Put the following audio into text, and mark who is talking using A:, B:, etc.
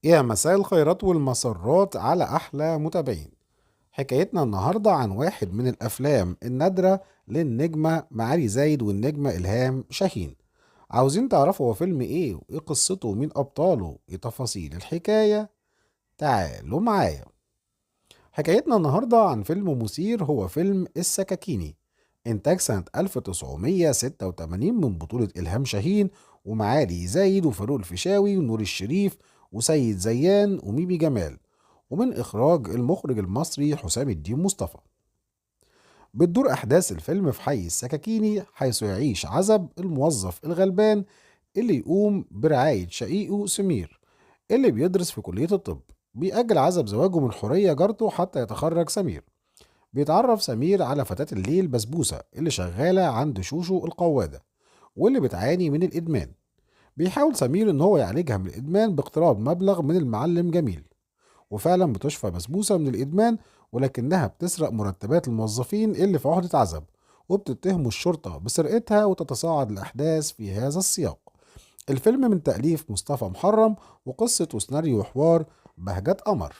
A: يا مساء الخيرات والمسرات على أحلى متابعين. حكايتنا النهاردة عن واحد من الأفلام النادرة للنجمة معالي زايد والنجمة إلهام شاهين. عاوزين تعرفوا هو فيلم إيه وإيه قصته ومين أبطاله إيه تفاصيل الحكاية؟ تعالوا معايا. حكايتنا النهاردة عن فيلم مثير، هو فيلم السكاكيني، إنتاج سنة 1986 من بطولة إلهام شاهين ومعالي زايد وفاروق الفيشاوي ونور الشريف وسيد زيان وميمي جمال، ومن إخراج المخرج المصري حسام الدين مصطفى. بتدور أحداث الفيلم في حي السكاكيني، حيث يعيش عزب الموظف الغلبان اللي يقوم برعاية شقيقه سمير اللي بيدرس في كلية الطب. بيأجل عزب زواجه من حورية جارته حتى يتخرج سمير. بيتعرف سمير على فتاة الليل بسبوسة اللي شغالة عند شوشو القوادة واللي بتعاني من الإدمان. بيحاول سمير إن هو يعالجها من الإدمان باقتراض مبلغ من المعلم جميل، وفعلا بتشفى بسبوسة من الإدمان، ولكنها بتسرق مرتبات الموظفين اللي في عهدة عزب، وبتتهم الشرطة بسرقتها، وتتصاعد الأحداث في هذا السياق. الفيلم من تأليف مصطفى محرم، وقصة وسيناريو وحوار بهجت قمر.